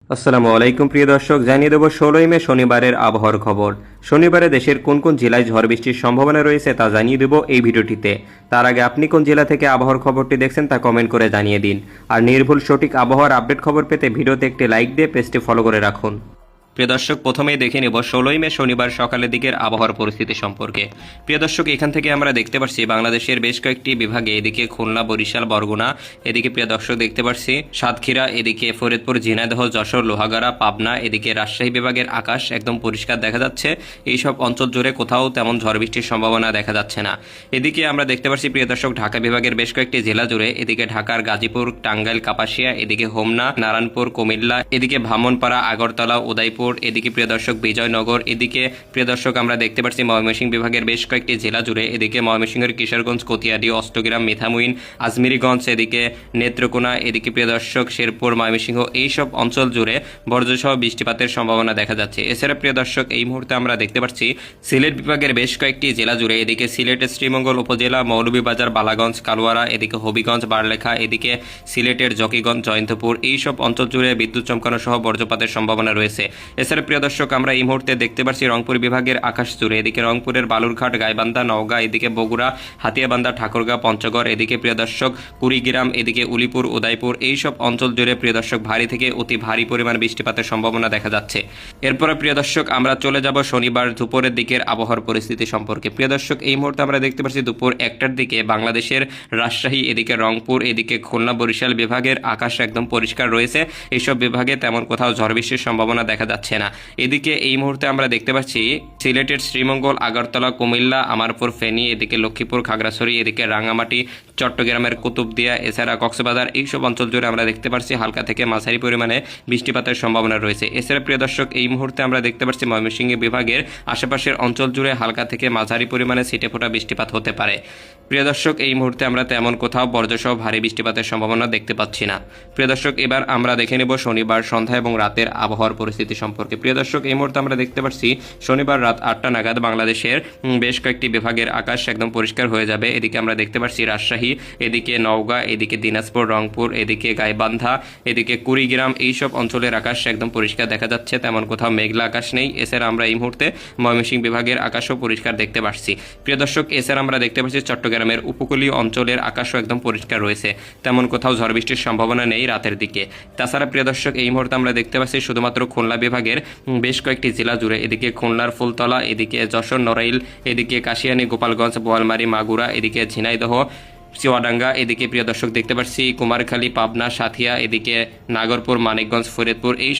আসসালামু আলাইকুম প্রিয় দর্শক, জানিয়ে দেব 16 মে শনিবারের আবহাওয়ার খবর। শনিবারে দেশের কোন কোন জেলায় ঝড় বৃষ্টির সম্ভাবনা রয়েছে তা জানিয়ে দেব এই ভিডিওটিতে। তার আগে আপনি কোন জেলা থেকে আবহাওয়ার খবরটি দেখছেন তা কমেন্ট করে জানিয়ে দিন। আর নির্ভুল সঠিক আবহাওয়ার আপডেট খবর পেতে ভিডিওতে একটি লাইক দিয়ে পেজটি ফলো করে রাখুন। প্রিয় দর্শক, প্রথমেই দেখে নেব 16 মে শনিবার সকালের দিকের আবহাওয়ার পরিস্থিতি সম্পর্কে। প্রিয় দর্শক, এখান থেকে আমরা দেখতে পাচ্ছি বাংলাদেশের বেশ কয়েকটি বিভাগে, এদিকে খুলনা, বরিশাল, বরগুনা, এদিকে প্রিয় দর্শক দেখতে পাচ্ছি সাতক্ষীরা, এদিকে ফরিদপুর, ঝিনাইদহ, যশোর, লোহাগাড়া, পাবনা, এদিকে রাজশাহী বিভাগের আকাশ একদম পরিষ্কার দেখা যাচ্ছে। এইসব অঞ্চল জুড়ে কোথাও তেমন ঝড় বৃষ্টির সম্ভাবনা দেখা যাচ্ছে না। এদিকে আমরা দেখতে পাচ্ছি প্রিয় দর্শক ঢাকা বিভাগের বেশ কয়েকটি জেলা জুড়ে, এদিকে ঢাকার গাজীপুর, টাঙ্গাইল, কাপাসিয়া, এদিকে হোমনা, নারায়ণপুর, কুমিল্লা, এদিকে ব্রাহ্মণপাড়া, আগরতলা, উদয়পুর, এদিকে প্রিয় দর্শক বিজয়নগর, এদিকে প্রিয় দর্শক আমরা দেখতে পাচ্ছি ময়মনসিংহ বিভাগের বেশ কয়েকটি জেলা জুড়ে, এদিকে ময়মনসিংহের কিশোরগঞ্জ, কতিয়াদি, অষ্টগ্রাম, মিঠামুইন, আজমিরিগঞ্জ, এদিকে নেত্রকোনা, এদিকে প্রিয় দর্শক শেরপুর, ময়মনসিংহ, এইসব অঞ্চল জুড়ে বজ্রসহ বৃষ্টিপাতের সম্ভাবনা দেখা যাচ্ছে। এছাড়া প্রিয় দর্শক এই মুহূর্তে আমরা দেখতে পাচ্ছি সিলেট বিভাগের বেশ কয়েকটি জেলা জুড়ে, এদিকে সিলেটের শ্রীমঙ্গল উপজেলা, মৌলভীবাজার, বালাগঞ্জ, কালুয়ারা, এদিকে হবিগঞ্জ, বারলেখা, এদিকে সিলেটের জকিগঞ্জ, জয়ন্তপুর, এইসব অঞ্চল জুড়ে বিদ্যুৎ চমকানো সহ বজ্রপাতের সম্ভাবনা রয়েছে। এছাড়া প্রিয় দর্শক আমরা এই মুহূর্তে দেখতে পাচ্ছি রংপুর বিভাগের আকাশ জুড়ে, এদিকে রংপুরের বালুরঘাট, গাইবান্ধা, নওগাঁ, এদিকে বগুড়া, হাতিয়াবান্ধা, ঠাকুরগাঁও, পঞ্চগড়, এদিকে প্রিয় দর্শক কুড়িগ্রাম, এদিকে উলিপুর, উদয়পুর, এইসব অঞ্চল জুড়ে প্রিয় দর্শক ভারী থেকে অতি ভারী পরিমাণ বৃষ্টিপাতের সম্ভাবনা দেখা যাচ্ছে। এরপরে প্রিয় দর্শক আমরা চলে যাব শনিবার দুপুরের দিকের আবহাওয়ার পরিস্থিতি সম্পর্কে। প্রিয় দর্শক এই মুহূর্তে আমরা দেখতে পাচ্ছি দুপুর 1টার দিকে বাংলাদেশের রাজশাহী, এদিকে রংপুর, এদিকে খুলনা, বরিশাল বিভাগের আকাশ একদম পরিষ্কার রয়েছে। এইসব বিভাগে তেমন কোথাও ঝড় বৃষ্টির সম্ভাবনা দেখা যাচ্ছে না। এদিকে এই মুহূর্তে আমরা দেখতে পাচ্ছি সিলেটের শ্রীমঙ্গল, আগরতলা, কুমিল্লা, আমারপুর, ফেনী, এদিকে লক্ষ্মীপুর, খাগড়াছড়ি, এদিকে রাঙামাটি, চট্টগ্রামের কুতুবদিয়া, এছাড়া কক্সবাজার, এইসব অঞ্চল জুড়ে আমরা দেখতে পাচ্ছি হালকা থেকে মাঝারি পরিমাণে বৃষ্টিপাতের সম্ভাবনা রয়েছে। এছাড়া প্রিয় দর্শক এই মুহূর্তে আমরা দেখতে পাচ্ছি ময়মনসিংহ বিভাগের আশেপাশের অঞ্চল জুড়ে হালকা থেকে মাঝারি পরিমাণে ছিটেফোঁটা বৃষ্টিপাত হতে পারে। প্রিয় দর্শক এই মুহূর্তে আমরা তেমন কোথাও বজ্রসহ ভারী বৃষ্টিপাতের সম্ভাবনা দেখতে পাচ্ছি না। প্রিয় দর্শক এবার আমরা দেখে নেব শনিবার সন্ধ্যা এবং রাতের আবহাওয়ার পরিস্থিতি সম্পর্কে। প্রিয় দর্শক এই মুহূর্তে আমরা দেখতে পাচ্ছি শনিবার রাত 8টা নাগাদ বাংলাদেশের বেশ কয়েকটি বিভাগের আকাশ একদম পরিষ্কার হয়ে যাবে। এদিকে আমরা দেখতে পাচ্ছি রাজশাহী, এদিকে নওগাঁ, এদিকে দিনাজপুর, রংপুর, এদিকে গাইবান্ধা, এদিকে কুড়িগ্রাম, এইসব অঞ্চলের আকাশ একদম পরিষ্কার দেখা যাচ্ছে, তেমন কোথাও মেঘলা আকাশ নেই। এছাড়া আমরা এই মুহূর্তে ময়মনসিংহ বিভাগের আকাশও পরিষ্কার দেখতে পাচ্ছি। প্রিয় দর্শক এছাড়া আমরা দেখতে পাচ্ছি চট্টগ্রামের উপকূলীয় অঞ্চলের আকাশও একদম পরিষ্কার রয়েছে, তেমন কোথাও ঝড় বৃষ্টির সম্ভাবনা নেই রাতের দিকে। তাছাড়া প্রিয় দর্শক এই মুহূর্তে আমরা দেখতে পাচ্ছি শুধুমাত্র খুলনা বিভাগের বেশ কয়েকটি জেলা জুড়ে, এদিকে খুলনার ফুলতলা, এদিকে যশোর, নড়াইল, এদিকে কাশিয়ানী, গোপালগঞ্জ, বোয়ালমারী, মাগুরা, এদিকে ঝিনাইদহ, চুয়াডাঙ্গা, এদিকে প্রিয় দর্শক দেখতে পাচ্ছি কুমারখালী, পাবনা, সাথিয়া, এদিকে নাগরপুর, মানিকগঞ্জ, ফরিদপুর, এই